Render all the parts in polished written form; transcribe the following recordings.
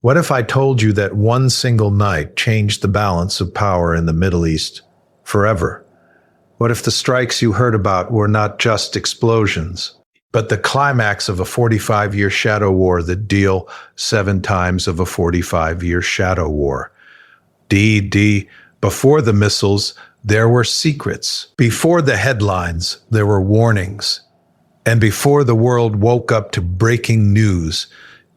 What if I told you that one single night changed the balance of power in the Middle East forever? What if the strikes you heard about were not just explosions, but the climax of a 45-year shadow war that deal 7 times of a 45-year shadow war? Before the missiles, there were secrets. Before the headlines, there were warnings. And before the world woke up to breaking news,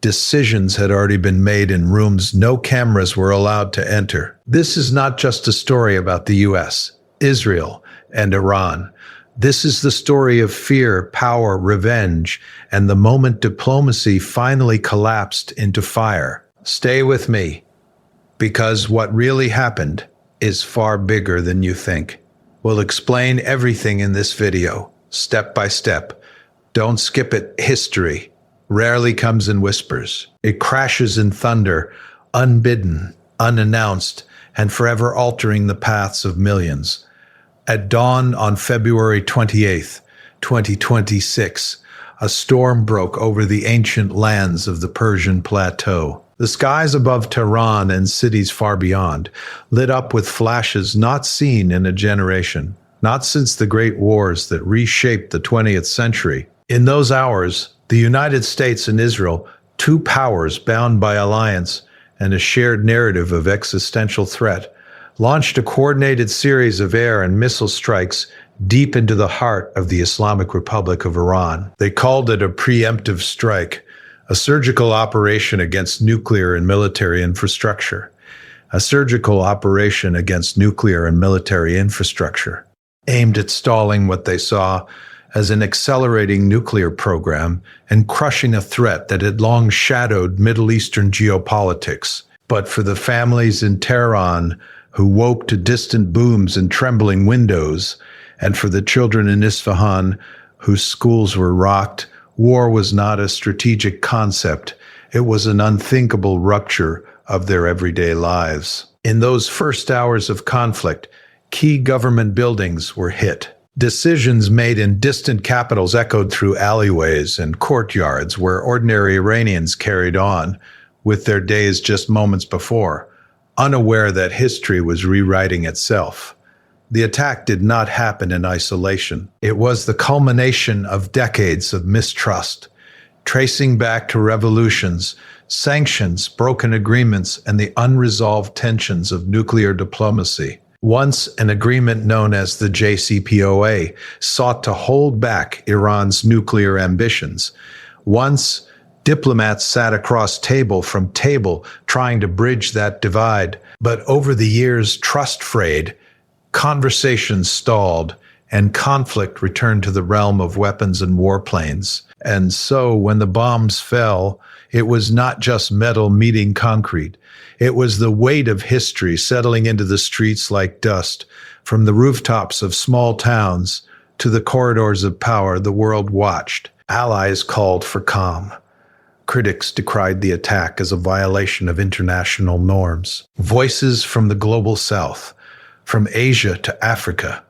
decisions had already been made in rooms no cameras were allowed to enter. This is not just a story about the US, Israel, and Iran. This is the story of fear, power, revenge, and the moment diplomacy finally collapsed into fire. Stay with me, because what really happened is far bigger than you think. We'll explain everything in this video, step by step. Don't skip it. History rarely comes in whispers. It crashes in thunder, unbidden, unannounced, and forever altering the paths of millions. At dawn on February 28th, 2026, a storm broke over the ancient lands of the Persian Plateau. The skies above Tehran and cities far beyond lit up with flashes not seen in a generation, not since the great wars that reshaped the 20th century. In those hours, the United States and Israel, two powers bound by alliance and a shared narrative of existential threat, launched a coordinated series of air and missile strikes deep into the heart of the Islamic Republic of Iran. They called it a preemptive strike, a surgical operation against nuclear and military infrastructure. A surgical operation against nuclear and military infrastructure, aimed at stalling what they saw as an accelerating nuclear program and crushing a threat that had long shadowed Middle Eastern geopolitics. But for the families in Tehran who woke to distant booms and trembling windows, and for the children in Isfahan whose schools were rocked, war was not a strategic concept. It was an unthinkable rupture of their everyday lives. In those first hours of conflict, key government buildings were hit. Decisions made in distant capitals echoed through alleyways and courtyards where ordinary Iranians carried on with their days just moments before, unaware that history was rewriting itself. The attack did not happen in isolation. It was the culmination of decades of mistrust, tracing back to revolutions, sanctions, broken agreements, and the unresolved tensions of nuclear diplomacy. Once an agreement known as the JCPOA sought to hold back Iran's nuclear ambitions. Once diplomats sat across table from table trying to bridge that divide. But over the years, trust frayed, conversations stalled, and conflict returned to the realm of weapons and warplanes. And so when the bombs fell, it was not just metal meeting concrete. It was the weight of history settling into the streets like dust. From the rooftops of small towns to the corridors of power, the world watched. Allies called for calm. Critics decried the attack as a violation of international norms. Voices from the global south, from Asia to Africa,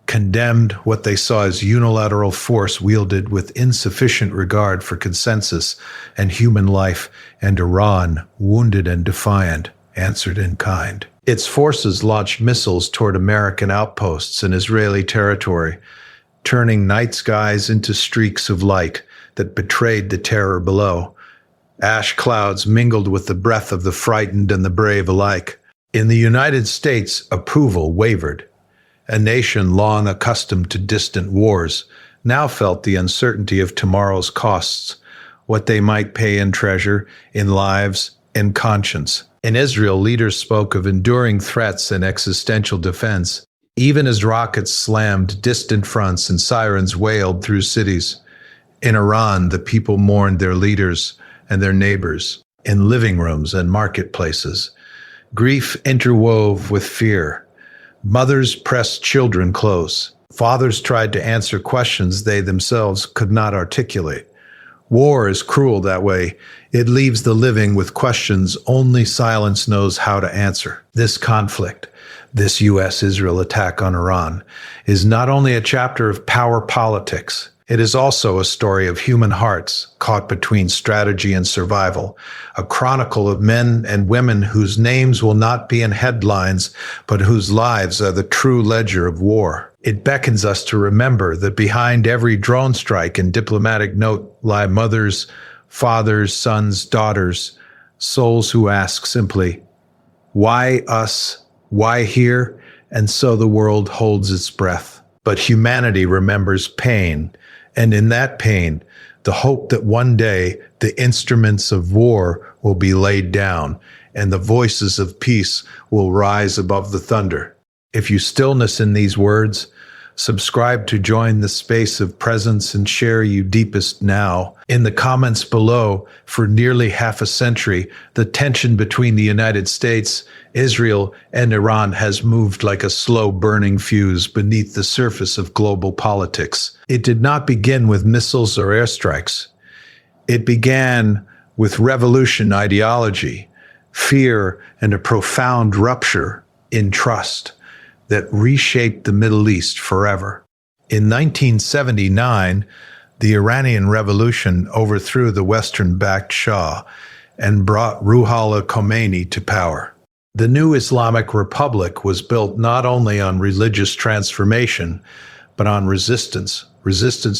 condemned what they saw as unilateral force wielded with insufficient regard for consensus and human life, and Iran, wounded and defiant, answered in kind. Its forces launched missiles toward American outposts in Israeli territory, turning night skies into streaks of light that betrayed the terror below. Ash clouds mingled with the breath of the frightened and the brave alike. In the United States, approval wavered. A nation long accustomed to distant wars now felt the uncertainty of tomorrow's costs, what they might pay in treasure, in lives, in conscience. In Israel, leaders spoke of enduring threats and existential defense, even as rockets slammed distant fronts and sirens wailed through cities. In Iran, the people mourned their leaders and their neighbors in living rooms and marketplaces. Grief interwove with fear. Mothers pressed children close. Fathers tried to answer questions they themselves could not articulate. War is cruel that way. It leaves the living with questions only silence knows how to answer. This conflict, this US-Israel attack on Iran, is not only a chapter of power politics, It is also a story of human hearts caught between strategy and survival, a chronicle of men and women whose names will not be in headlines, but whose lives are the true ledger of war. It beckons us to remember that behind every drone strike and diplomatic note lie mothers, fathers, sons, daughters, souls who ask simply, why us? Why here? And so the world holds its breath. But humanity remembers pain, and in that pain, the hope that one day the instruments of war will be laid down and the voices of peace will rise above the thunder. If you stillness in these words, subscribe to join the space of presence and share you deepest now. In the comments below, for nearly half a century, the tension between the United States, Israel, and Iran has moved like a slow-burning fuse beneath the surface of global politics. It did not begin with missiles or airstrikes. It began with revolution ideology, fear, and a profound rupture in trust that reshaped the Middle East forever. In 1979, the Iranian Revolution overthrew the Western-backed Shah and brought Ruhollah Khomeini to power. The new Islamic Republic was built not only on religious transformation, but on resistance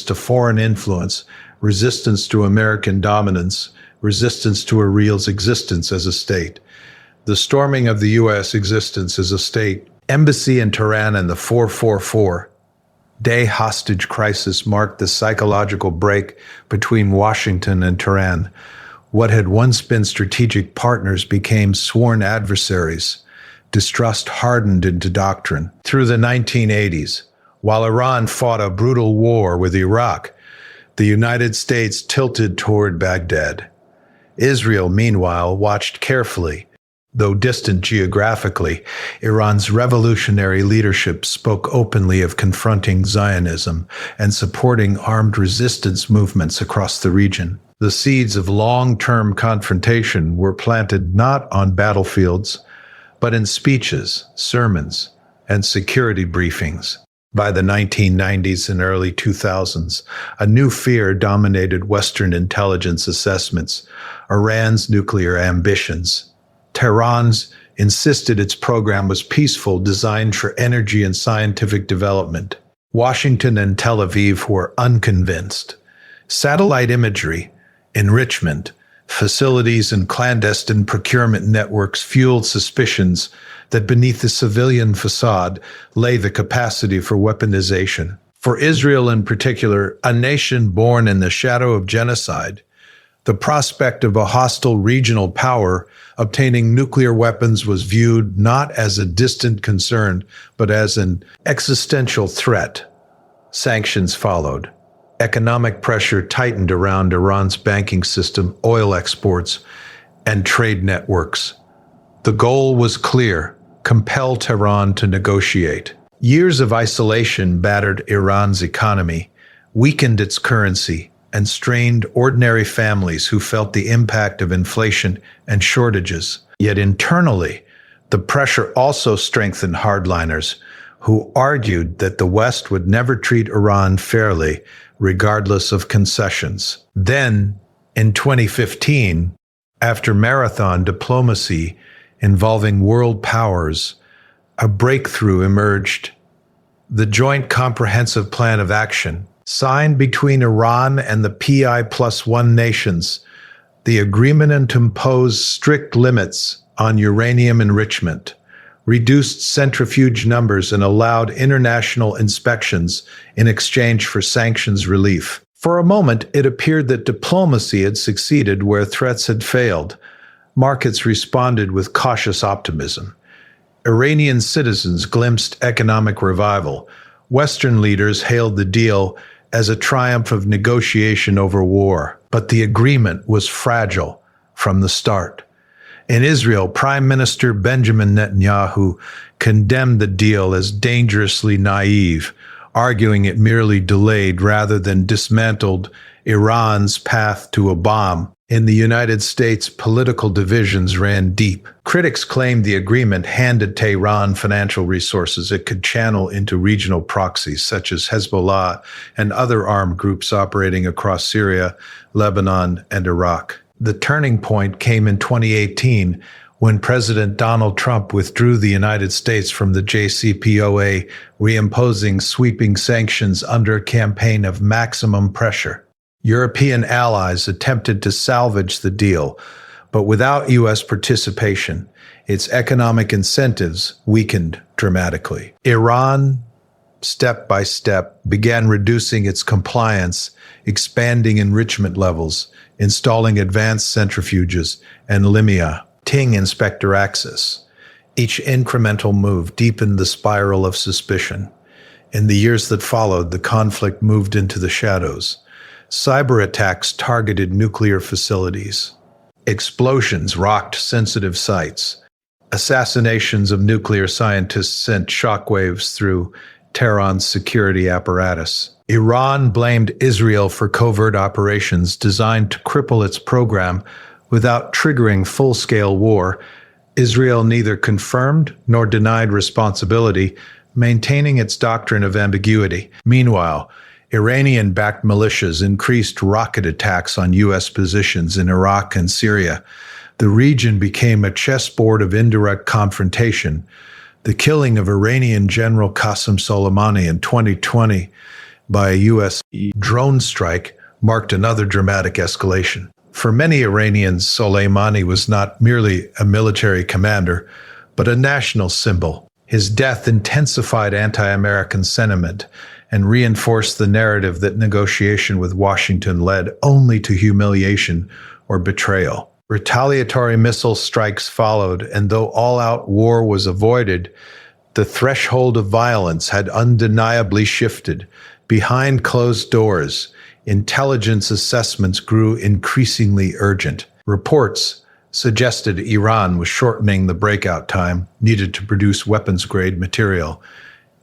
to foreign influence, resistance to American dominance, resistance to Israel's existence as a state. The storming of the U.S. existence as a state, embassy in Tehran, and the 444-day hostage crisis marked the psychological break between Washington and Tehran. What had once been strategic partners became sworn adversaries. Distrust hardened into doctrine. Through the 1980s, while Iran fought a brutal war with Iraq, the United States tilted toward Baghdad. Israel, meanwhile, watched carefully. Though distant geographically, Iran's revolutionary leadership spoke openly of confronting Zionism and supporting armed resistance movements across the region. The seeds of long-term confrontation were planted not on battlefields, but in speeches, sermons, and security briefings. By the 1990s and early 2000s, a new fear dominated Western intelligence assessments: Iran's nuclear ambitions. Tehran's insisted its program was peaceful, designed for energy and scientific development. Washington and Tel Aviv were unconvinced. Satellite imagery, enrichment, facilities, and clandestine procurement networks fueled suspicions that beneath the civilian facade lay the capacity for weaponization. For Israel in particular, a nation born in the shadow of genocide, the prospect of a hostile regional power obtaining nuclear weapons was viewed not as a distant concern, but as an existential threat. Sanctions followed. Economic pressure tightened around Iran's banking system, oil exports, and trade networks. The goal was clear: compel Tehran to negotiate. Years of isolation battered Iran's economy, weakened its currency, and strained ordinary families who felt the impact of inflation and shortages. Yet internally, the pressure also strengthened hardliners who argued that the West would never treat Iran fairly, regardless of concessions. Then, in 2015, after marathon diplomacy involving world powers, a breakthrough emerged: the Joint Comprehensive Plan of Action, signed between Iran and the PI+1 nations, the agreement to impose strict limits on uranium enrichment, reduced centrifuge numbers, and allowed international inspections in exchange for sanctions relief. For a moment, it appeared that diplomacy had succeeded where threats had failed. Markets responded with cautious optimism. Iranian citizens glimpsed economic revival. Western leaders hailed the deal as a triumph of negotiation over war. But the agreement was fragile from the start. In Israel, Prime Minister Benjamin Netanyahu condemned the deal as dangerously naive, arguing it merely delayed rather than dismantled Iran's path to a bomb. In the United States, political divisions ran deep. Critics claimed the agreement handed Tehran financial resources it could channel into regional proxies such as Hezbollah and other armed groups operating across Syria, Lebanon, and Iraq. The turning point came in 2018 when President Donald Trump withdrew the United States from the JCPOA, reimposing sweeping sanctions under a campaign of maximum pressure. European allies attempted to salvage the deal, but without U.S. participation, its economic incentives weakened dramatically. Iran, step by step, began reducing its compliance, expanding enrichment levels, installing advanced centrifuges, and limiting inspector access. Each incremental move deepened the spiral of suspicion. In the years that followed, the conflict moved into the shadows. Cyber attacks targeted nuclear facilities. Explosions rocked sensitive sites. Assassinations of nuclear scientists sent shockwaves through Tehran's security apparatus. Iran blamed Israel for covert operations designed to cripple its program without triggering full-scale war. Israel neither confirmed nor denied responsibility, maintaining its doctrine of ambiguity. Meanwhile, Iranian-backed militias increased rocket attacks on U.S. positions in Iraq and Syria. The region became a chessboard of indirect confrontation. The killing of Iranian General Qasem Soleimani in 2020 by a U.S. drone strike marked another dramatic escalation. For many Iranians, Soleimani was not merely a military commander, but a national symbol. His death intensified anti-American sentiment and reinforced the narrative that negotiation with Washington led only to humiliation or betrayal. Retaliatory missile strikes followed, and though all-out war was avoided, the threshold of violence had undeniably shifted. Behind closed doors, intelligence assessments grew increasingly urgent. Reports suggested Iran was shortening the breakout time needed to produce weapons-grade material.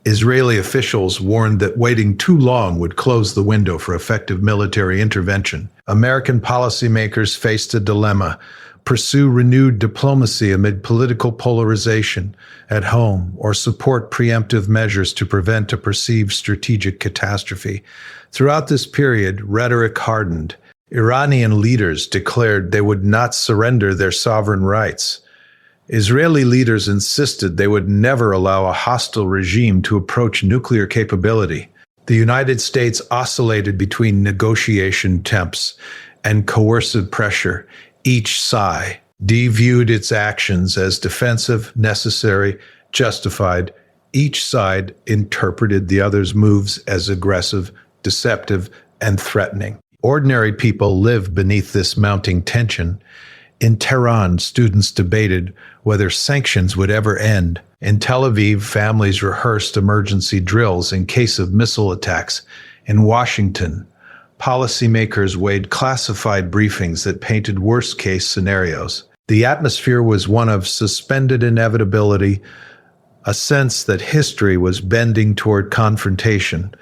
Israeli officials warned that waiting too long would close the window for effective military intervention. American policymakers faced a dilemma: pursue renewed diplomacy amid political polarization at home, or support preemptive measures to prevent a perceived strategic catastrophe. Throughout this period, rhetoric hardened. Iranian leaders declared they would not surrender their sovereign rights. Israeli leaders insisted they would never allow a hostile regime to approach nuclear capability. The United States oscillated between negotiation attempts and coercive pressure. Each side viewed its actions as defensive, necessary, justified. Each side interpreted the other's moves as aggressive, deceptive, and threatening. Ordinary people lived beneath this mounting tension. In Tehran, students debated whether sanctions would ever end. In Tel Aviv, families rehearsed emergency drills in case of missile attacks. In Washington, policymakers weighed classified briefings that painted worst-case scenarios. The atmosphere was one of suspended inevitability, a sense that history was bending toward confrontation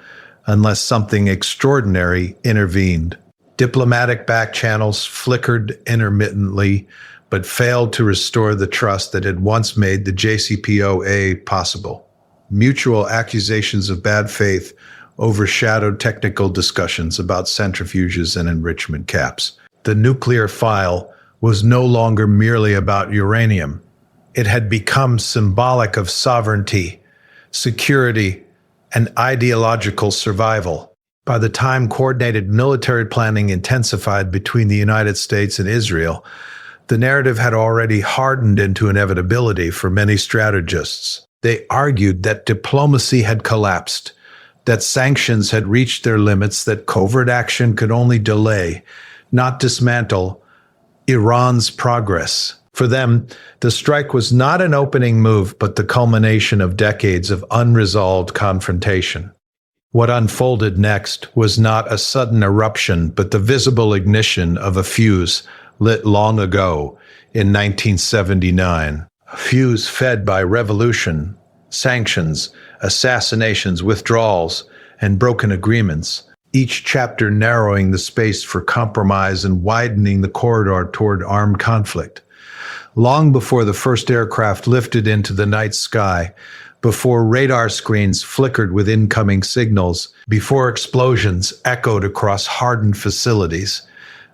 unless something extraordinary intervened. Diplomatic back channels flickered intermittently, but failed to restore the trust that had once made the JCPOA possible. Mutual accusations of bad faith overshadowed technical discussions about centrifuges and enrichment caps. The nuclear file was no longer merely about uranium. It had become symbolic of sovereignty, security, and ideological survival. By the time coordinated military planning intensified between the United States and Israel, the narrative had already hardened into inevitability for many strategists. They argued that diplomacy had collapsed, that sanctions had reached their limits, that covert action could only delay, not dismantle, Iran's progress. For them, the strike was not an opening move, but the culmination of decades of unresolved confrontation. What unfolded next was not a sudden eruption, but the visible ignition of a fuse lit long ago in 1979. A fuse fed by revolution, sanctions, assassinations, withdrawals, and broken agreements. each chapter narrowing the space for compromise and widening the corridor toward armed conflict. Long before the first aircraft lifted into the night sky, before radar screens flickered with incoming signals, before explosions echoed across hardened facilities,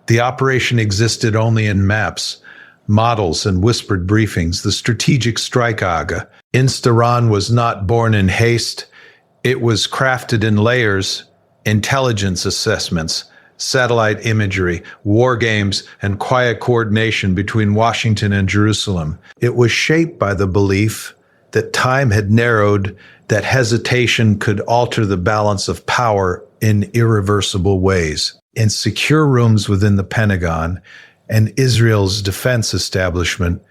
the operation existed only in maps, models, and whispered briefings. The strategic strike aga, Instaran, was not born in haste. It was crafted in layers, intelligence assessments, satellite imagery, war games, and quiet coordination between Washington and Jerusalem. It was shaped by the belief that time had narrowed, that hesitation could alter the balance of power in irreversible ways. In secure rooms within the Pentagon and Israel's defense establishment,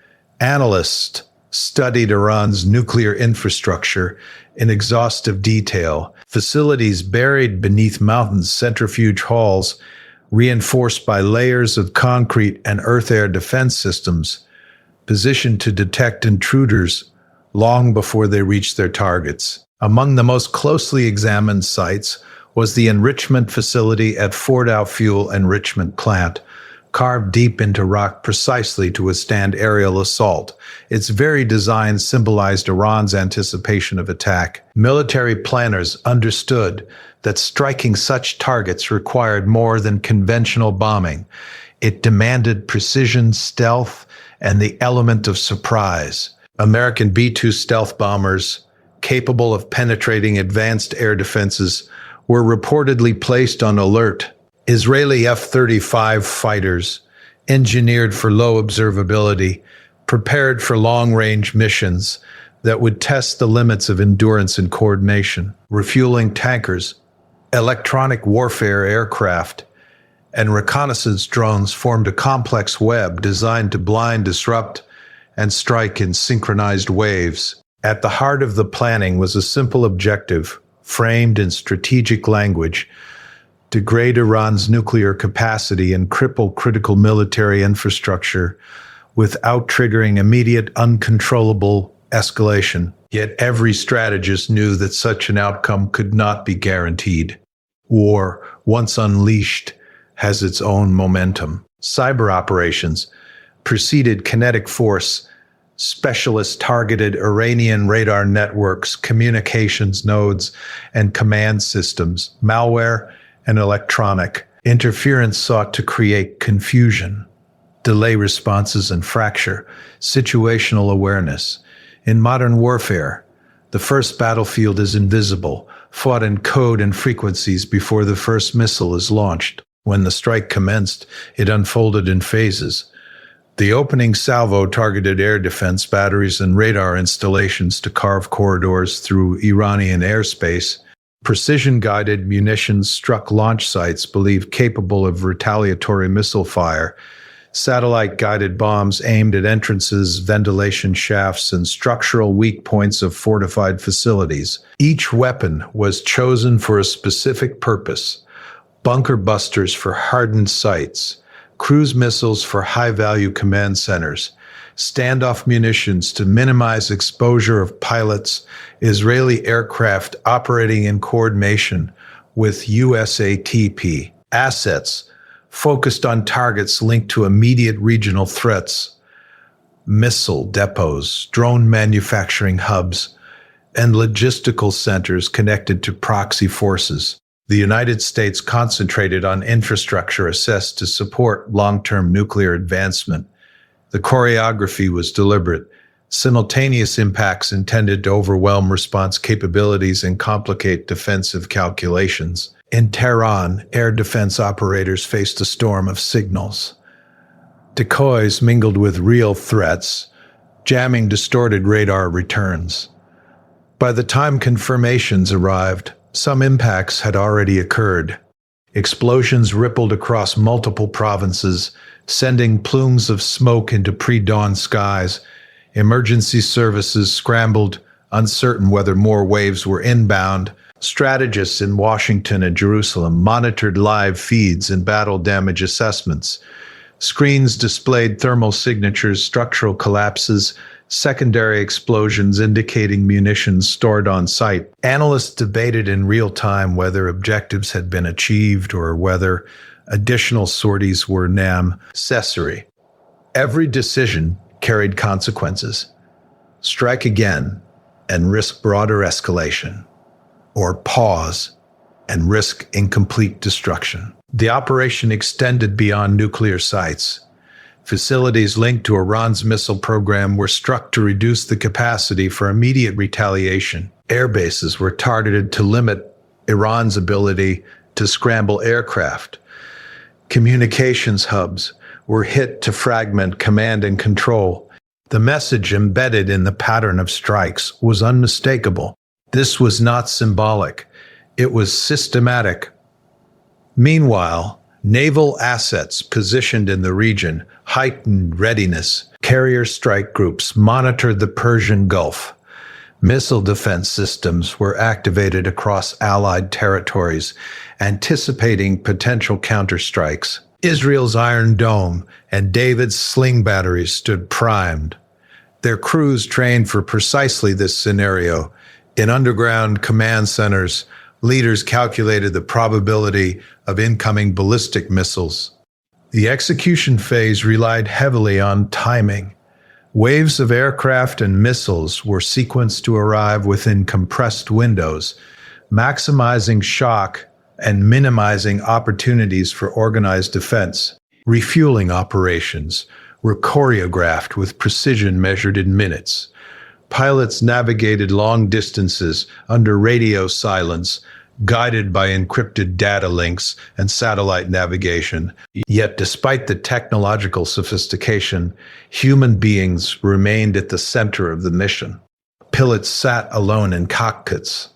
analysts studied Iran's nuclear infrastructure in exhaustive detail. Facilities buried beneath mountains, centrifuge halls, reinforced by layers of concrete and earth-air defense systems, positioned to detect intruders long before they reached their targets. Among the most closely examined sites was the enrichment facility at Fordow Fuel Enrichment Plant, carved deep into rock precisely to withstand aerial assault. Its very design symbolized Iran's anticipation of attack. Military planners understood that striking such targets required more than conventional bombing. It demanded precision, stealth, and the element of surprise. American B-2 stealth bombers, capable of penetrating advanced air defenses, were reportedly placed on alert. Israeli F-35 fighters, engineered for low observability, prepared for long-range missions that would test the limits of endurance and coordination. Refueling tankers, electronic warfare aircraft, and reconnaissance drones formed a complex web designed to blind, disrupt, and strike in synchronized waves. At the heart of the planning was a simple objective, framed in strategic language: degrade Iran's nuclear capacity and cripple critical military infrastructure without triggering immediate, uncontrollable escalation. Yet every strategist knew that such an outcome could not be guaranteed. War, once unleashed, has its own momentum. Cyber operations preceded kinetic force. Specialists targeted Iranian radar networks, communications nodes, and command systems. Malware and electronic interference sought to create confusion, delay responses, and fracture situational awareness. In modern warfare, the first battlefield is invisible, fought in code and frequencies before the first missile is launched. When the strike commenced, it unfolded in phases. The opening salvo targeted air defense batteries and radar installations to carve corridors through Iranian airspace. Precision-guided munitions struck launch sites believed capable of retaliatory missile fire. Satellite-guided bombs aimed at entrances, ventilation shafts, and structural weak points of fortified facilities. Each weapon was chosen for a specific purpose: bunker busters for hardened sites, cruise missiles for high-value command centers, standoff munitions to minimize exposure of pilots, Israeli aircraft operating in coordination with USATP, assets focused on targets linked to immediate regional threats, missile depots, drone manufacturing hubs, and logistical centers connected to proxy forces. The United States concentrated on infrastructure assessed to support long-term nuclear advancement. The choreography was deliberate. Simultaneous impacts intended to overwhelm response capabilities and complicate defensive calculations. In Tehran, air defense operators faced a storm of signals. Decoys mingled with real threats, jamming distorted radar returns. By the time confirmations arrived, some impacts had already occurred. Explosions rippled across multiple provinces, sending plumes of smoke into pre-dawn skies. Emergency services scrambled, uncertain whether more waves were inbound. Strategists in Washington and Jerusalem monitored live feeds and battle damage assessments. Screens displayed thermal signatures, structural collapses, secondary explosions indicating munitions stored on site. Analysts debated in real time whether objectives had been achieved or whether additional sorties were necessary. Every decision carried consequences. Strike again and risk broader escalation, or pause and risk incomplete destruction. The operation extended beyond nuclear sites. Facilities linked to Iran's missile program were struck to reduce the capacity for immediate retaliation. Air bases were targeted to limit Iran's ability to scramble aircraft. Communications hubs were hit to fragment command and control. The message embedded in the pattern of strikes was unmistakable. This was not symbolic. It was systematic. Meanwhile, naval assets positioned in the region heightened readiness. Carrier strike groups monitored the Persian Gulf. Missile defense systems were activated across Allied territories, anticipating potential counterstrikes. Israel's Iron Dome and David's Sling batteries stood primed. Their crews trained for precisely this scenario. In underground command centers, leaders calculated the probability of incoming ballistic missiles. The execution phase relied heavily on timing. Waves of aircraft and missiles were sequenced to arrive within compressed windows, maximizing shock and minimizing opportunities for organized defense. Refueling operations were choreographed with precision measured in minutes. Pilots navigated long distances under radio silence, guided by encrypted data links and satellite navigation. Yet, despite the technological sophistication, human beings remained at the center of the mission. Pilots sat alone in cockpits,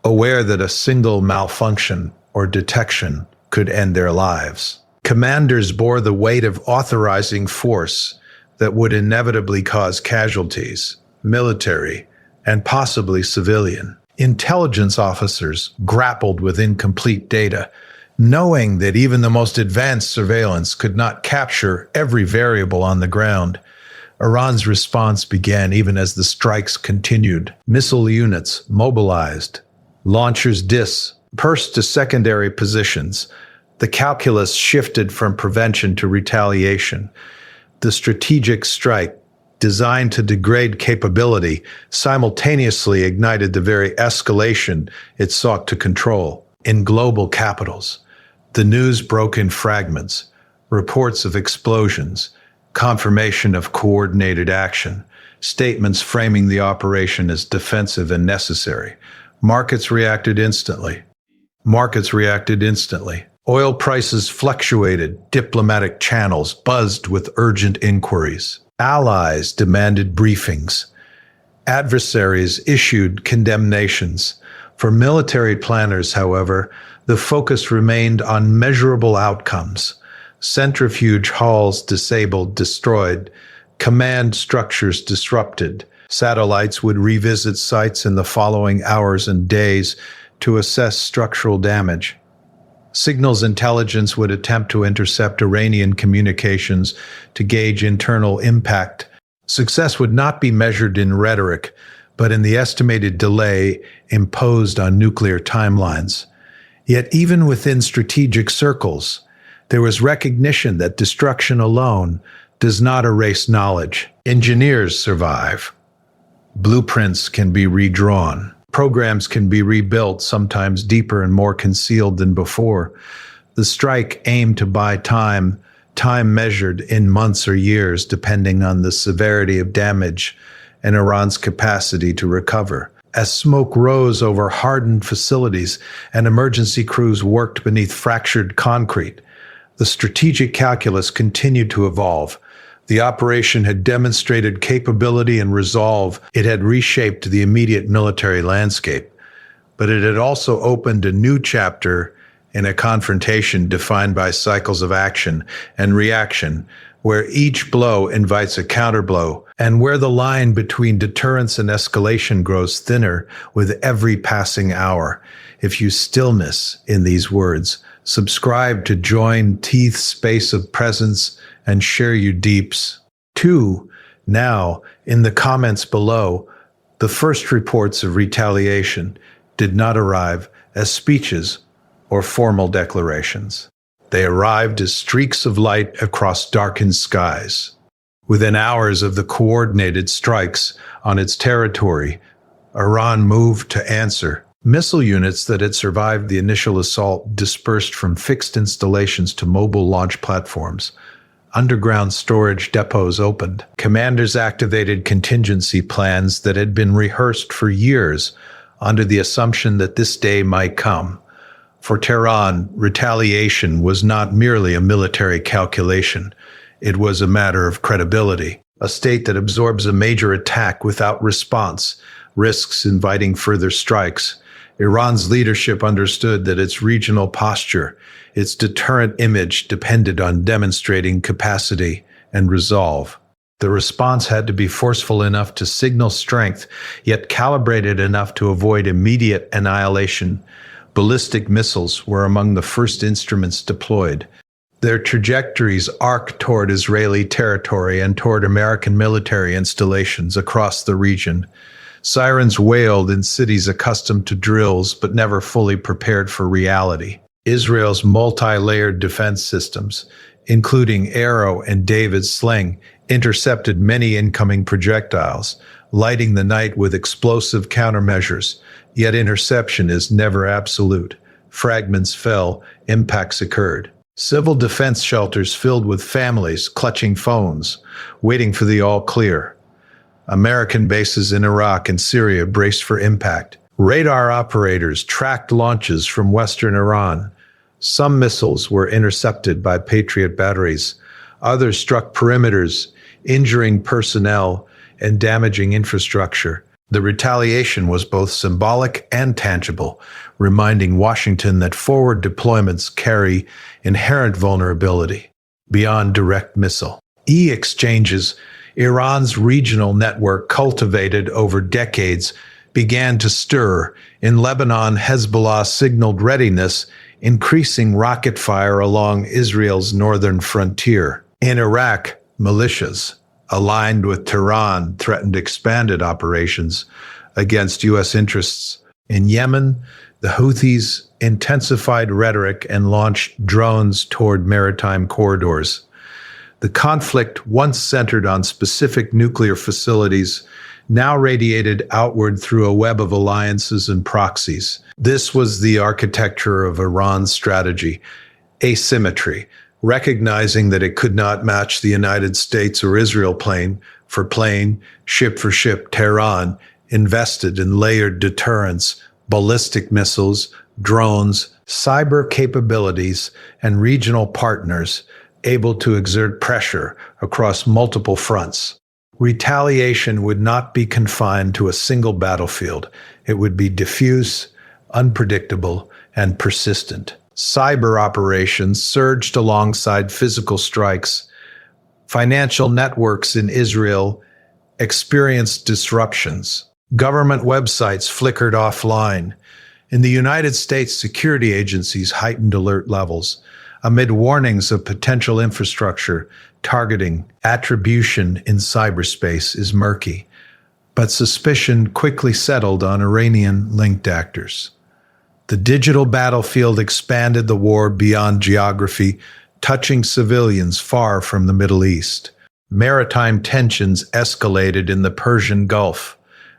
aware that a single malfunction or detection could end their lives. Commanders bore the weight of authorizing force that would inevitably cause casualties, military, and possibly civilian. Intelligence officers grappled with incomplete data, knowing that even the most advanced surveillance could not capture every variable on the ground. Iran's response began even as the strikes continued. Missile units mobilized, launchers dispersed to secondary positions. The calculus shifted from prevention to retaliation. The strategic strike, designed to degrade capability, simultaneously ignited the very escalation it sought to control. In global capitals, the news broke in fragments, reports of explosions, confirmation of coordinated action, statements framing the operation as defensive and necessary. Markets reacted instantly. Oil prices fluctuated, diplomatic channels buzzed with urgent inquiries. Allies demanded briefings. Adversaries issued condemnations. For military planners, however, the focus remained on measurable outcomes. Centrifuge halls disabled, destroyed. Command structures disrupted. Satellites would revisit sites in the following hours and days to assess structural damage. Signals intelligence would attempt to intercept Iranian communications to gauge internal impact. Success would not be measured in rhetoric, but in the estimated delay imposed on nuclear timelines. Yet even within strategic circles, there was recognition that destruction alone does not erase knowledge. Engineers survive. Blueprints can be redrawn. Programs can be rebuilt, sometimes deeper and more concealed than before. The strike aimed to buy time measured in months or years, depending on the severity of damage and Iran's capacity to recover. As smoke rose over hardened facilities and emergency crews worked beneath fractured concrete, the strategic calculus continued to evolve. The operation had demonstrated capability and resolve. It had reshaped the immediate military landscape, but it had also opened a new chapter in a confrontation defined by cycles of action and reaction, where each blow invites a counterblow, and where the line between deterrence and escalation grows thinner with every passing hour. If you still miss in these words, subscribe to join Teeth's space of presence and share your deeps. 2. Now, in the comments below, the first reports of retaliation did not arrive as speeches or formal declarations. They arrived as streaks of light across darkened skies. Within hours of the coordinated strikes on its territory, Iran moved to answer. Missile units that had survived the initial assault dispersed from fixed installations to mobile launch platforms. Underground storage depots opened. Commanders activated contingency plans that had been rehearsed for years under the assumption that this day might come. For Tehran, retaliation was not merely a military calculation. It was a matter of credibility. A state that absorbs a major attack without response risks inviting further strikes. Iran's leadership understood that its regional posture, its deterrent image, depended on demonstrating capacity and resolve. The response had to be forceful enough to signal strength, yet calibrated enough to avoid immediate annihilation. Ballistic missiles were among the first instruments deployed. Their trajectories arced toward Israeli territory and toward American military installations across the region. Sirens wailed in cities accustomed to drills but never fully prepared for reality. Israel's multi-layered defense systems, including Arrow and David's Sling, intercepted many incoming projectiles, lighting the night with explosive countermeasures. Yet interception is never absolute. Fragments fell, impacts occurred. Civil defense shelters filled with families clutching phones, waiting for the all-clear. American bases in Iraq and Syria braced for impact. Radar operators tracked launches from western Iran. Some missiles were intercepted by Patriot batteries. Others struck perimeters, injuring personnel and damaging infrastructure. The retaliation was both symbolic and tangible, reminding Washington that forward deployments carry inherent vulnerability beyond direct missile. E-exchanges, Iran's regional network cultivated over decades, began to stir. In Lebanon, Hezbollah signaled readiness, increasing rocket fire along Israel's northern frontier. In Iraq, militias, aligned with Tehran, threatened expanded operations against U.S. interests. In Yemen, the Houthis intensified rhetoric and launched drones toward maritime corridors. The conflict, once centered on specific nuclear facilities, now radiated outward through a web of alliances and proxies. This was the architecture of Iran's strategy: asymmetry, recognizing that it could not match the United States or Israel plane for plane, ship for ship. Tehran invested in layered deterrence, ballistic missiles, drones, cyber capabilities, and regional partners able to exert pressure across multiple fronts. Retaliation would not be confined to a single battlefield. It would be diffuse, unpredictable, and persistent. Cyber operations surged alongside physical strikes. Financial networks in Israel experienced disruptions. Government websites flickered offline. In the United States, security agencies heightened alert levels. Amid warnings of potential infrastructure targeting, attribution in cyberspace is murky, but suspicion quickly settled on Iranian-linked actors. The digital battlefield expanded the war beyond geography, touching civilians far from the Middle East. Maritime tensions escalated in the Persian Gulf.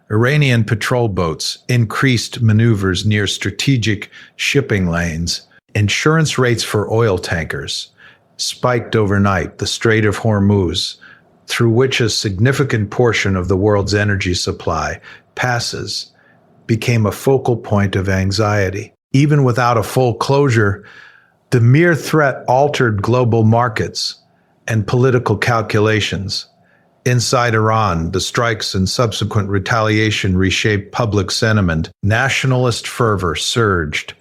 Iranian patrol boats increased maneuvers near strategic shipping lanes. Insurance rates for oil tankers spiked overnight. The Strait of Hormuz, through which a significant portion of the world's energy supply passes, became a focal point of anxiety. Even without a full closure, the mere threat altered global markets and political calculations. Inside Iran, the strikes and subsequent retaliation reshaped public sentiment. Nationalist fervor surged.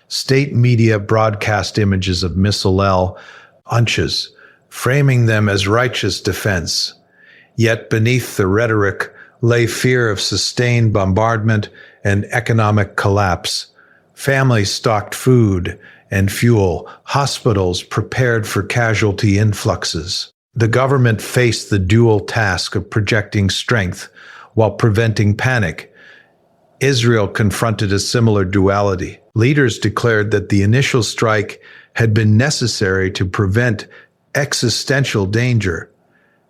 State media broadcast images of missile launches, framing them as righteous defense. Yet beneath the rhetoric lay fear of sustained bombardment and economic collapse. Families stocked food and fuel. Hospitals prepared for casualty influxes. The government faced the dual task of projecting strength while preventing panic. Israel confronted a similar duality. Leaders declared that the initial strike had been necessary to prevent existential danger.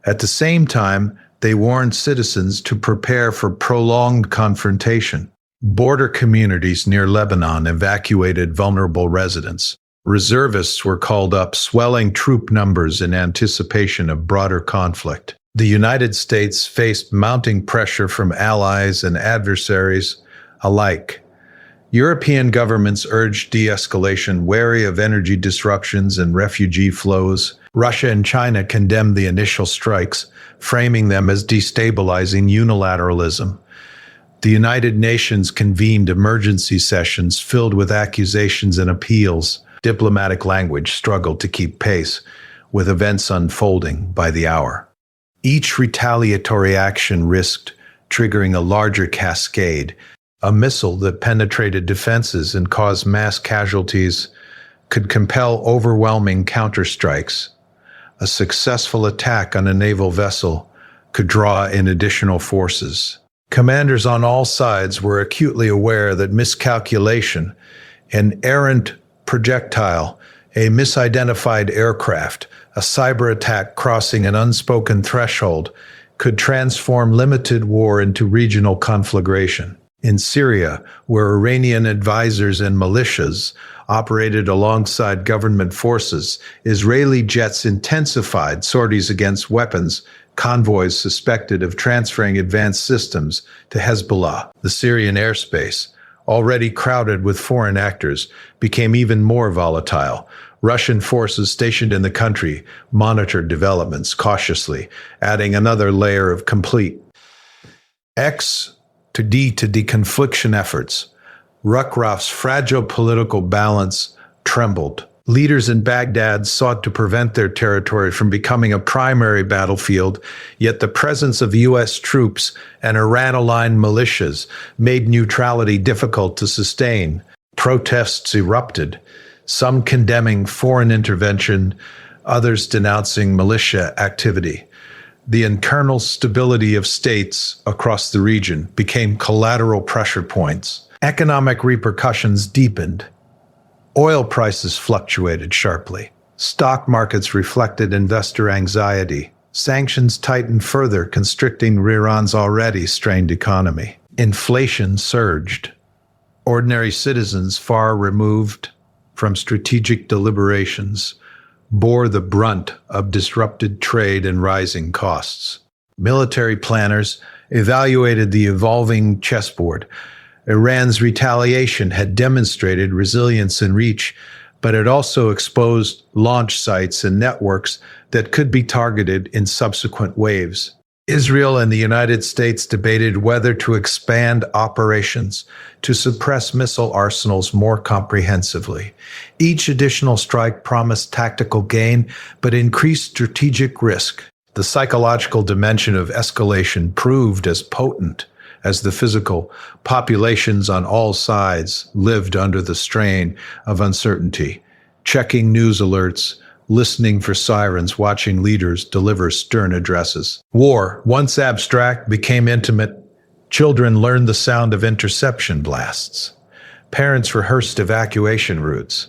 At the same time, they warned citizens to prepare for prolonged confrontation. Border communities near Lebanon evacuated vulnerable residents. Reservists were called up, swelling troop numbers in anticipation of broader conflict. The United States faced mounting pressure from allies and adversaries alike. European governments urged de-escalation, wary of energy disruptions and refugee flows. Russia and China condemned the initial strikes, framing them as destabilizing unilateralism. The United Nations convened emergency sessions filled with accusations and appeals. Diplomatic language struggled to keep pace with events unfolding by the hour. Each retaliatory action risked triggering a larger cascade. A missile that penetrated defenses and caused mass casualties could compel overwhelming counterstrikes. A successful attack on a naval vessel could draw in additional forces. Commanders on all sides were acutely aware that miscalculation, an errant projectile, a misidentified aircraft, a cyber attack crossing an unspoken threshold could transform limited war into regional conflagration. In Syria, where Iranian advisors and militias operated alongside government forces, Israeli jets intensified sorties against weapons convoys suspected of transferring advanced systems to Hezbollah. The Syrian airspace, already crowded with foreign actors, became even more volatile. Russian forces stationed in the country monitored developments cautiously, adding another layer of complete to deconfliction efforts. Ruckrof's fragile political balance trembled. Leaders in Baghdad sought to prevent their territory from becoming a primary battlefield, yet the presence of U.S. troops and Iran-aligned militias made neutrality difficult to sustain. Protests erupted, some condemning foreign intervention, others denouncing militia activity. The internal stability of states across the region became collateral pressure points. Economic repercussions deepened. Oil prices fluctuated sharply. Stock markets reflected investor anxiety. Sanctions tightened further, constricting Iran's already strained economy. Inflation surged. Ordinary citizens, far removed from strategic deliberations, bore the brunt of disrupted trade and rising costs. Military planners evaluated the evolving chessboard. Iran's retaliation had demonstrated resilience and reach, but it also exposed launch sites and networks that could be targeted in subsequent waves. Israel and the United States debated whether to expand operations to suppress missile arsenals more comprehensively. Each additional strike promised tactical gain, but increased strategic risk. The psychological dimension of escalation proved as potent as the physical. Populations on all sides lived under the strain of uncertainty, checking news alerts, listening for sirens, watching leaders deliver stern addresses. War, once abstract, became intimate. Children learned the sound of interception blasts. Parents rehearsed evacuation routes.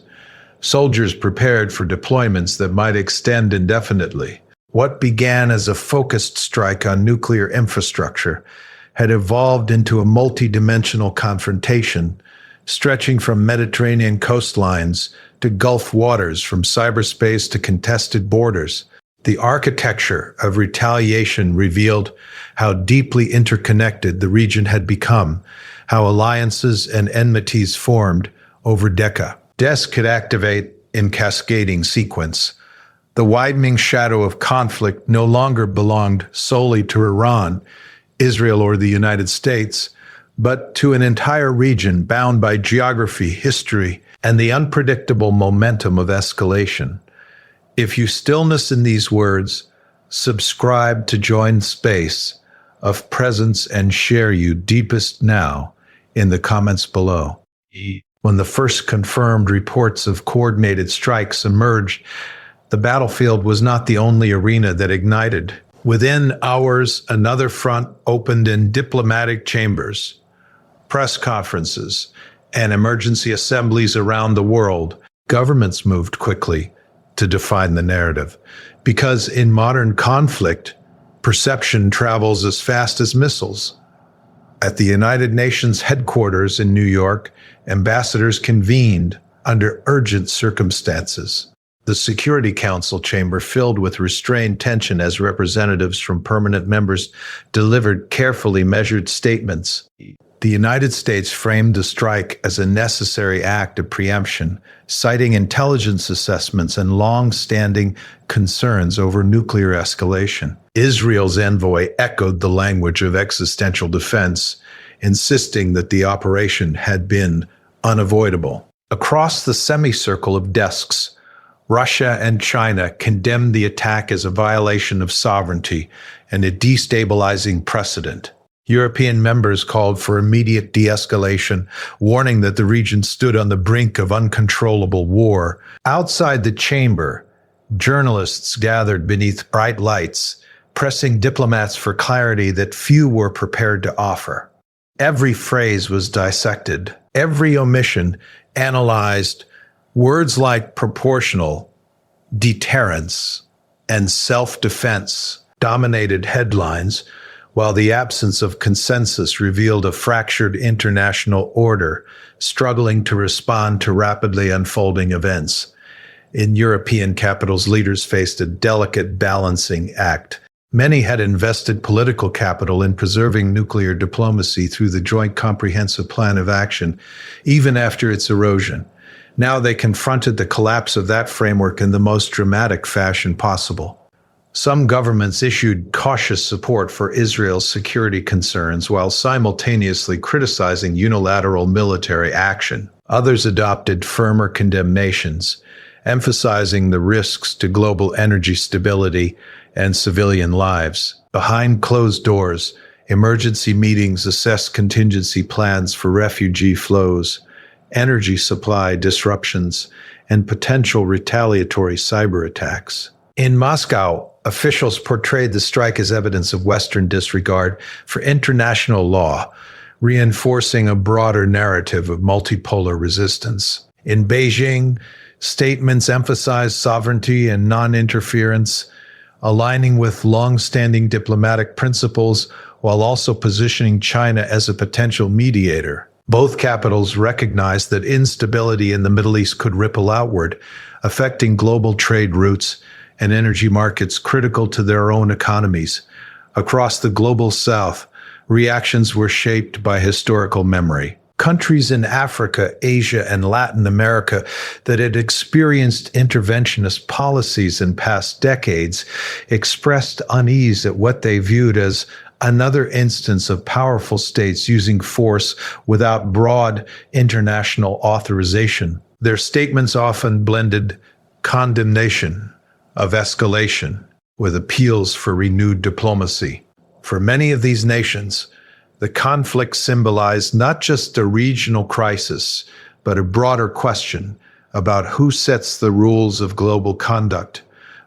Soldiers prepared for deployments that might extend indefinitely. What began as a focused strike on nuclear infrastructure had evolved into a multi-dimensional confrontation, stretching from Mediterranean coastlines to Gulf waters, from cyberspace to contested borders. The architecture of retaliation revealed how deeply interconnected the region had become, how alliances and enmities formed over decades. Deaths could activate in cascading sequence. The widening shadow of conflict no longer belonged solely to Iran, Israel, or the United States, but to an entire region bound by geography, history, and the unpredictable momentum of escalation. If you stillness in these words, subscribe to join space of presence and share you deepest now in the comments below. When the first confirmed reports of coordinated strikes emerged, The battlefield was not the only arena that ignited. Within hours, another front opened in diplomatic chambers, press conferences, and emergency assemblies around the world. Governments moved quickly to define the narrative, because in modern conflict, perception travels as fast as missiles. At the United Nations headquarters in New York, ambassadors convened under urgent circumstances. The Security Council chamber filled with restrained tension as representatives from permanent members delivered carefully measured statements. The United States framed the strike as a necessary act of preemption, citing intelligence assessments and long-standing concerns over nuclear escalation. Israel's envoy echoed the language of existential defense, insisting that the operation had been unavoidable. Across the semicircle of desks, Russia and China condemned the attack as a violation of sovereignty and a destabilizing precedent. European members called for immediate de-escalation, warning that the region stood on the brink of uncontrollable war. Outside the chamber, journalists gathered beneath bright lights, pressing diplomats for clarity that few were prepared to offer. Every phrase was dissected, every omission analyzed. Words like proportional, deterrence, and self-defense dominated headlines, while the absence of consensus revealed a fractured international order struggling to respond to rapidly unfolding events. In European capitals, leaders faced a delicate balancing act. Many had invested political capital in preserving nuclear diplomacy through the Joint Comprehensive Plan of Action, even after its erosion. Now they confronted the collapse of that framework in the most dramatic fashion possible. Some governments issued cautious support for Israel's security concerns while simultaneously criticizing unilateral military action. Others adopted firmer condemnations, emphasizing the risks to global energy stability and civilian lives. Behind closed doors, emergency meetings assessed contingency plans for refugee flows, energy supply disruptions, and potential retaliatory cyber attacks. In Moscow, officials portrayed the strike as evidence of Western disregard for international law, reinforcing a broader narrative of multipolar resistance. In Beijing, statements emphasized sovereignty and non-interference, aligning with long-standing diplomatic principles while also positioning China as a potential mediator. Both capitals recognized that instability in the Middle East could ripple outward, affecting global trade routes and energy markets critical to their own economies. Across the global South, reactions were shaped by historical memory. Countries in Africa, Asia, and Latin America that had experienced interventionist policies in past decades expressed unease at what they viewed as another instance of powerful states using force without broad international authorization. Their statements often blended condemnation of escalation with appeals for renewed diplomacy. For many of these nations, the conflict symbolized not just a regional crisis, but a broader question about who sets the rules of global conduct.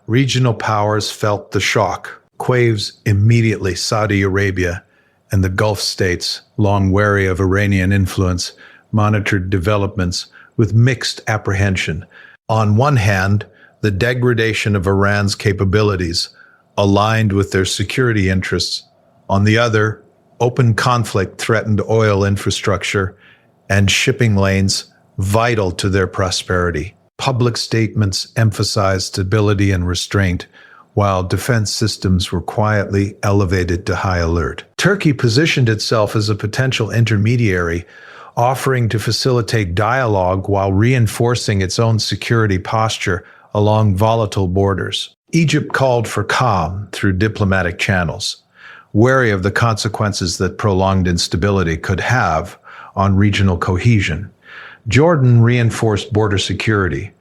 Regional powers felt the shock. Shockwaves immediately. Saudi Arabia and the Gulf states, long wary of Iranian influence, monitored developments with mixed apprehension. On one hand, the degradation of Iran's capabilities aligned with their security interests. On the other, open conflict threatened oil infrastructure and shipping lanes vital to their prosperity. Public statements emphasized stability and restraint, while defense systems were quietly elevated to high alert. Turkey positioned itself as a potential intermediary, offering to facilitate dialogue while reinforcing its own security posture along volatile borders. Egypt called for calm through diplomatic channels, wary of the consequences that prolonged instability could have on regional cohesion. Jordan reinforced border security,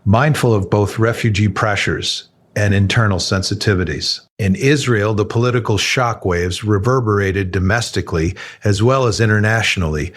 mindful of both refugee pressures and internal sensitivities. In Israel, the political shockwaves reverberated domestically as well as internationally,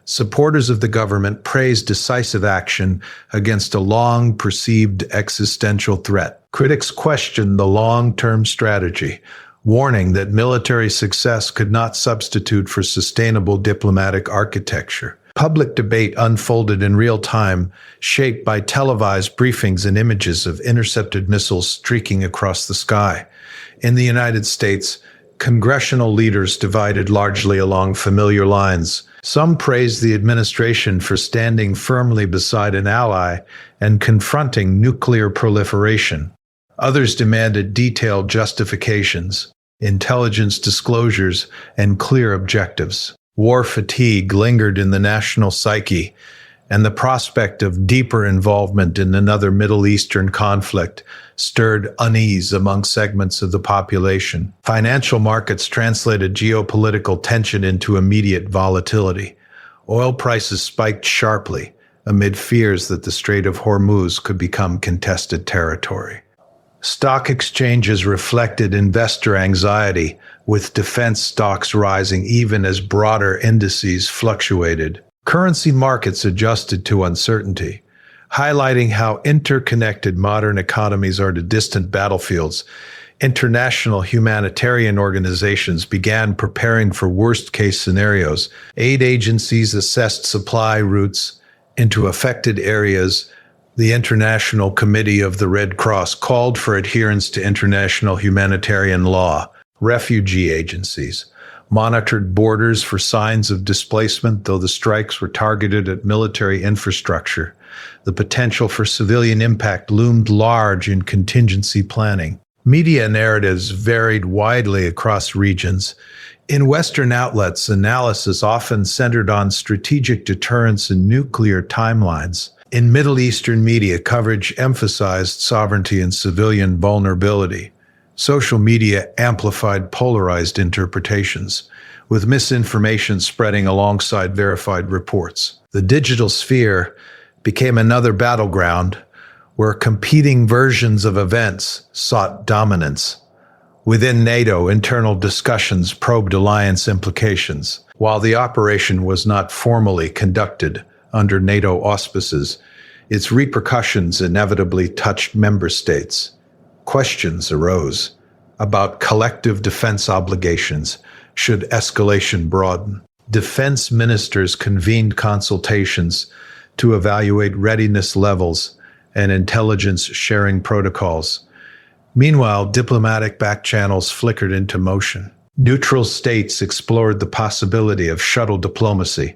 Supporters of the government praised decisive action against a long-perceived existential threat. Critics questioned the long-term strategy, warning that military success could not substitute for sustainable diplomatic architecture. Public debate unfolded in real time, shaped by televised briefings and images of intercepted missiles streaking across the sky. In the United States, congressional leaders divided largely along familiar lines. Some praised the administration for standing firmly beside an ally and confronting nuclear proliferation. Others demanded detailed justifications, intelligence disclosures, and clear objectives. War fatigue lingered in the national psyche, and the prospect of deeper involvement in another Middle Eastern conflict stirred unease among segments of the population. Financial markets translated geopolitical tension into immediate volatility. Oil prices spiked sharply amid fears that the Strait of Hormuz could become contested territory. Stock exchanges reflected investor anxiety, with defense stocks rising even as broader indices fluctuated. Currency markets adjusted to uncertainty, highlighting how interconnected modern economies are to distant battlefields. International humanitarian organizations began preparing for worst-case scenarios. Aid agencies assessed supply routes into affected areas. The International Committee of the Red Cross called for adherence to international humanitarian law. Refugee agencies monitored borders for signs of displacement, though the strikes were targeted at military infrastructure. The potential for civilian impact loomed large in contingency planning. Media narratives varied widely across regions. In Western outlets, analysis often centered on strategic deterrence and nuclear timelines. In Middle Eastern media, coverage emphasized sovereignty and civilian vulnerability. Social media amplified polarized interpretations, with misinformation spreading alongside verified reports. The digital sphere became another battleground where competing versions of events sought dominance. Within NATO, internal discussions probed alliance implications. While the operation was not formally conducted under NATO auspices, its repercussions inevitably touched member states. Questions arose about collective defense obligations should escalation broaden. Defense ministers convened consultations to evaluate readiness levels and intelligence sharing protocols. Meanwhile, diplomatic backchannels flickered into motion. Neutral states explored the possibility of shuttle diplomacy.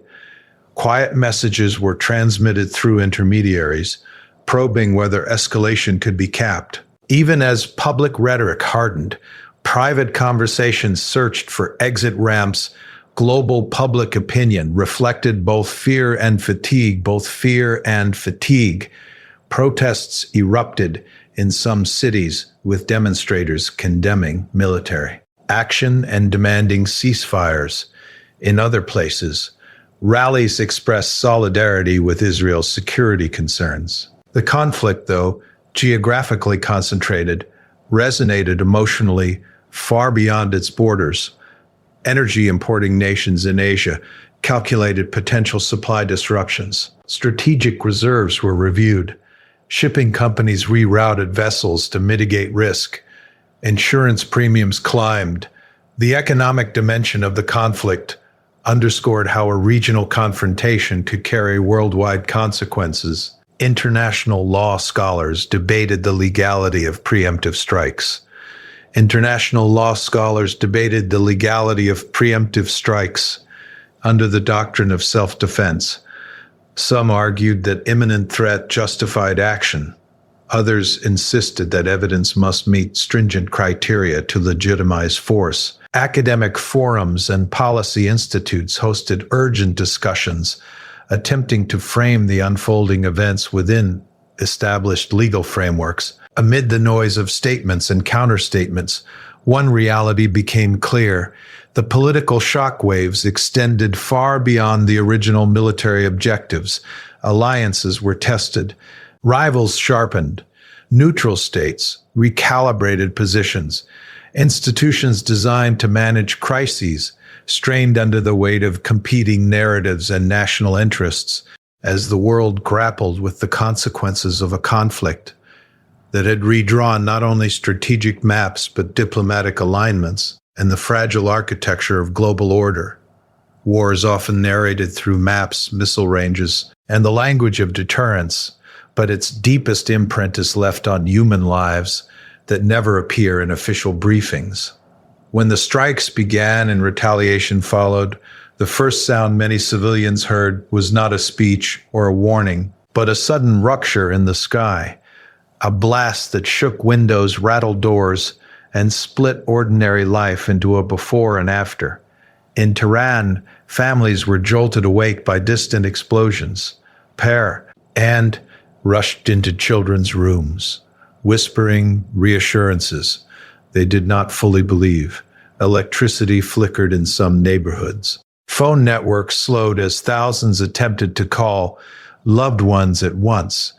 Quiet messages were transmitted through intermediaries, probing whether escalation could be capped. Even as public rhetoric hardened, private conversations searched for exit ramps. Global public opinion reflected both fear and fatigue. Protests erupted in some cities, with demonstrators condemning military action and demanding ceasefires. In other places, rallies expressed solidarity with Israel's security concerns. The conflict, though geographically concentrated, resonated emotionally far beyond its borders. Energy importing nations in Asia calculated potential supply disruptions. Strategic reserves were reviewed. Shipping companies rerouted vessels to mitigate risk. Insurance premiums climbed. The economic dimension of the conflict underscored how a regional confrontation could carry worldwide consequences. International law scholars debated the legality of preemptive strikes. Under the doctrine of self-defense. Some argued that imminent threat justified action. Others insisted that evidence must meet stringent criteria to legitimize force. Academic forums and policy institutes hosted urgent discussions, attempting to frame the unfolding events within established legal frameworks. Amid the noise of statements and counterstatements, one reality became clear. The political shockwaves extended far beyond the original military objectives. Alliances were tested. Rivals sharpened. Neutral states recalibrated positions. Institutions designed to manage crises strained under the weight of competing narratives and national interests as the world grappled with the consequences of a conflict that had redrawn not only strategic maps but diplomatic alignments and the fragile architecture of global order. War is often narrated through maps, missile ranges, and the language of deterrence, but its deepest imprint is left on human lives that never appear in official briefings. When the strikes began and retaliation followed, the first sound many civilians heard was not a speech or a warning, but a sudden rupture in the sky, a blast that shook windows, rattled doors, and split ordinary life into a before and after. In Tehran, families were jolted awake by distant explosions, and rushed into children's rooms, whispering reassurances they did not fully believe. Electricity flickered in some neighborhoods. Phone networks slowed as thousands attempted to call loved ones at once.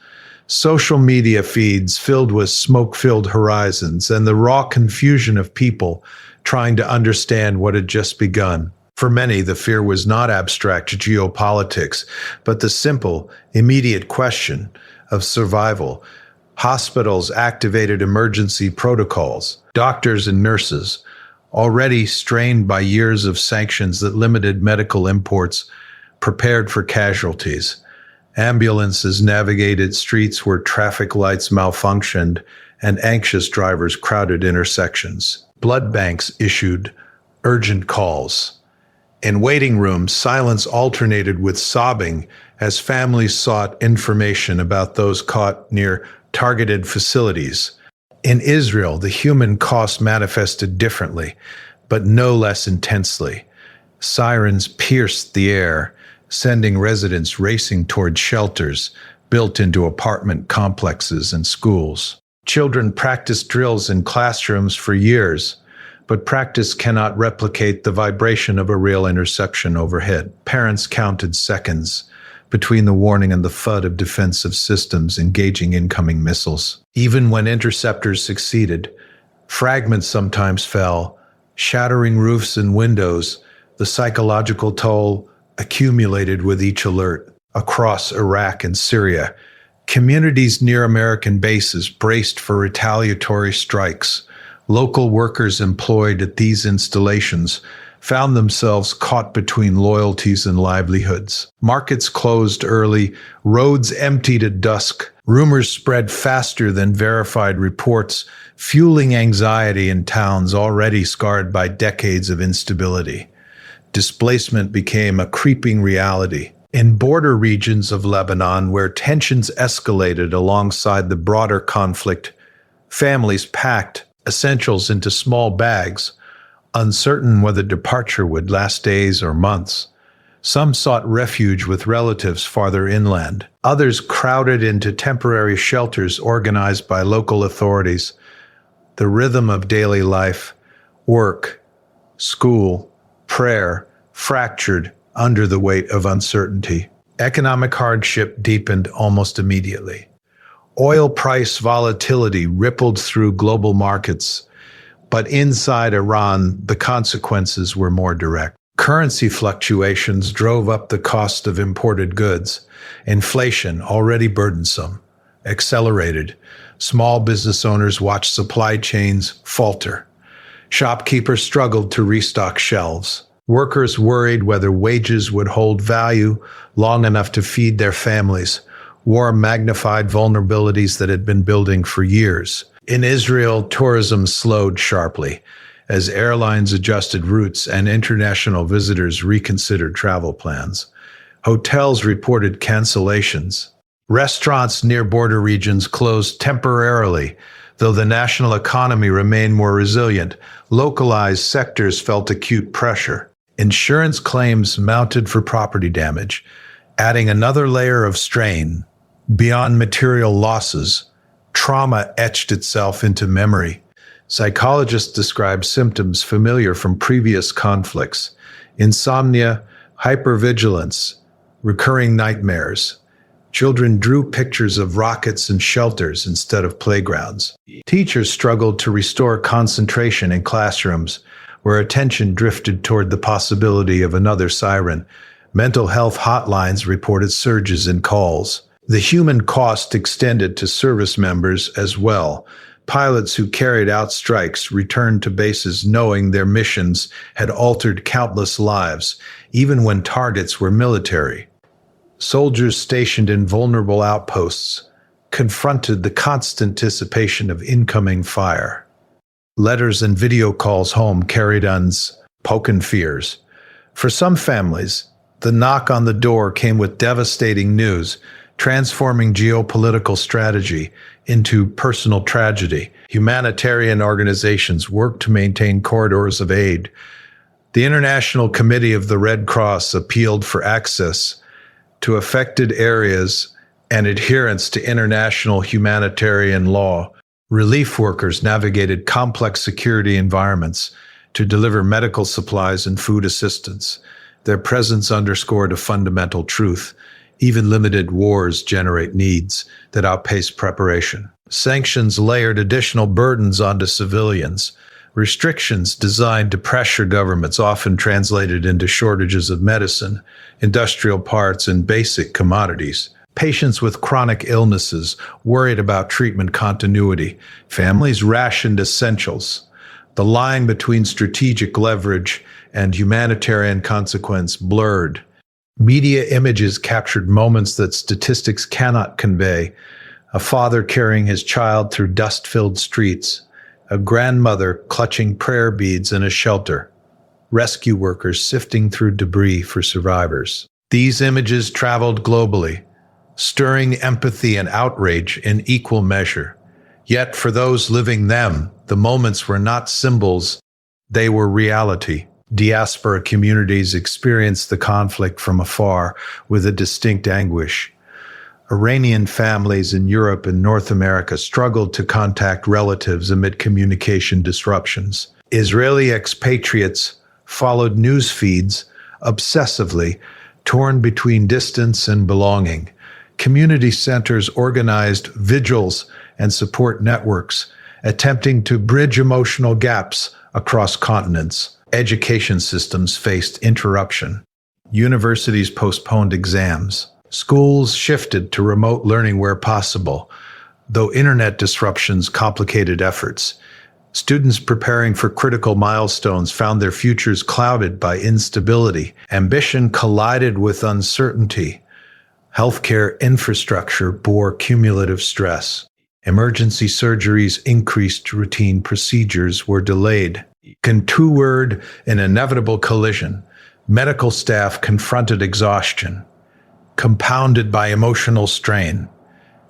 Social media feeds filled with smoke-filled horizons and the raw confusion of people trying to understand what had just begun. For many, the fear was not abstract geopolitics, but the simple, immediate question of survival. Hospitals activated emergency protocols. Doctors and nurses, already strained by years of sanctions that limited medical imports, prepared for casualties. Ambulances navigated streets where traffic lights malfunctioned and anxious drivers crowded intersections. Blood banks issued urgent calls. In waiting rooms, silence alternated with sobbing as families sought information about those caught near targeted facilities. In Israel, the human cost manifested differently, but no less intensely. Sirens pierced the air, sending residents racing toward shelters built into apartment complexes and schools. Children practiced drills in classrooms for years, but practice cannot replicate the vibration of a real interception overhead. Parents counted seconds between the warning and the thud of defensive systems engaging incoming missiles. Even when interceptors succeeded, fragments sometimes fell, shattering roofs and windows. The psychological toll accumulated with each alert. Across Iraq and Syria, communities near American bases braced for retaliatory strikes. Local workers employed at these installations found themselves caught between loyalties and livelihoods. Markets closed early, roads emptied at dusk. Rumors spread faster than verified reports, fueling anxiety in towns already scarred by decades of instability. Displacement became a creeping reality. In border regions of Lebanon, where tensions escalated alongside the broader conflict, families packed essentials into small bags, uncertain whether departure would last days or months. Some sought refuge with relatives farther inland. Others crowded into temporary shelters organized by local authorities. The rhythm of daily life, work, school, prayer, fractured under the weight of uncertainty. Economic hardship deepened almost immediately. Oil price volatility rippled through global markets, but inside Iran, the consequences were more direct. Currency fluctuations drove up the cost of imported goods. Inflation, already burdensome, accelerated. Small business owners watched supply chains falter. Shopkeepers struggled to restock shelves. Workers worried whether wages would hold value long enough to feed their families. War magnified vulnerabilities that had been building for years. In Israel, tourism slowed sharply as airlines adjusted routes and international visitors reconsidered travel plans. Hotels reported cancellations. Restaurants near border regions closed temporarily, though the national economy remained more resilient. Localized sectors felt acute pressure. Insurance claims mounted for property damage, adding another layer of strain. Beyond material losses, trauma etched itself into memory. Psychologists describe symptoms familiar from previous conflicts: insomnia, hypervigilance, recurring nightmares. Children drew pictures of rockets and shelters instead of playgrounds. Teachers struggled to restore concentration in classrooms, where attention drifted toward the possibility of another siren. Mental health hotlines reported surges in calls. The human cost extended to service members as well. Pilots who carried out strikes returned to bases knowing their missions had altered countless lives, even when targets were military. Soldiers stationed in vulnerable outposts confronted the constant anticipation of incoming fire. Letters and video calls home carried unspoken fears. For some families, the knock on the door came with devastating news, transforming geopolitical strategy into personal tragedy. Humanitarian organizations worked to maintain corridors of aid. The International Committee of the Red Cross appealed for access to affected areas and adherence to international humanitarian law. Relief workers navigated complex security environments to deliver medical supplies and food assistance. Their presence underscored a fundamental truth: even limited wars generate needs that outpace preparation. Sanctions layered additional burdens onto civilians. Restrictions designed to pressure governments often translated into shortages of medicine, industrial parts, and basic commodities. Patients with chronic illnesses worried about treatment continuity. Families rationed essentials. The line between strategic leverage and humanitarian consequence blurred. Media images captured moments that statistics cannot convey. A father carrying his child through dust-filled streets. A grandmother clutching prayer beads in a shelter. Rescue workers sifting through debris for survivors. These images traveled globally, stirring empathy and outrage in equal measure. Yet for those living them, the moments were not symbols, they were reality. Diaspora communities experienced the conflict from afar with a distinct anguish. Iranian families in Europe and North America struggled to contact relatives amid communication disruptions. Israeli expatriates followed news feeds obsessively, torn between distance and belonging. Community centers organized vigils and support networks, attempting to bridge emotional gaps across continents. Education systems faced interruption. Universities postponed exams. Schools shifted to remote learning where possible, though internet disruptions complicated efforts. Students preparing for critical milestones found their futures clouded by instability. Ambition collided with uncertainty. Healthcare infrastructure bore cumulative stress. Emergency surgeries increased, routine procedures were delayed. Contoured an inevitable collision, medical staff confronted exhaustion, compounded by emotional strain.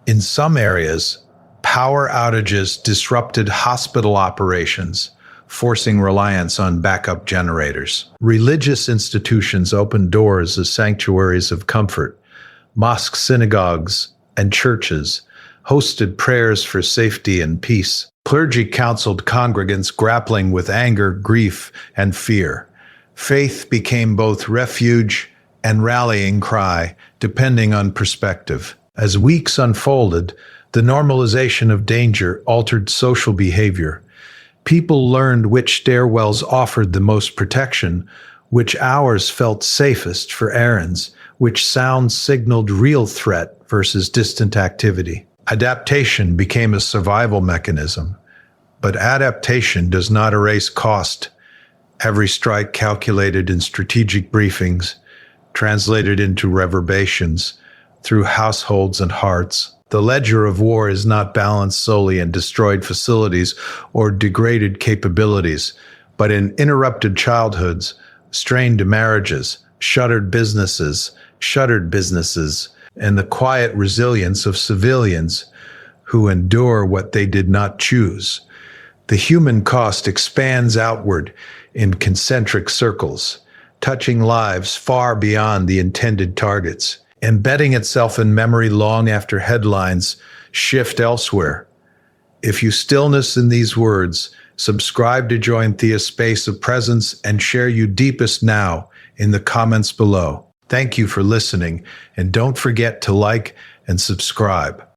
In some areas, power outages disrupted hospital operations, forcing reliance on backup generators. Religious institutions opened doors as sanctuaries of comfort. Mosques, synagogues, and churches hosted prayers for safety and peace. Clergy counseled congregants grappling with anger, grief, and fear. Faith became both refuge and rallying cry, depending on perspective. As weeks unfolded, the normalization of danger altered social behavior. People learned which stairwells offered the most protection, which hours felt safest for errands, which sounds signaled real threat versus distant activity. Adaptation became a survival mechanism, but adaptation does not erase cost. Every strike calculated in strategic briefings, translated into reverberations through households and hearts. The ledger of war is not balanced solely in destroyed facilities or degraded capabilities, but in interrupted childhoods, strained marriages, shuttered businesses, and the quiet resilience of civilians who endure what they did not choose. The human cost expands outward in concentric circles, touching lives far beyond the intended targets, embedding itself in memory long after headlines shift elsewhere. If you stillness in these words, subscribe to join Thea's space of presence and share you deepest now in the comments below. Thank you for listening, and don't forget to like and subscribe.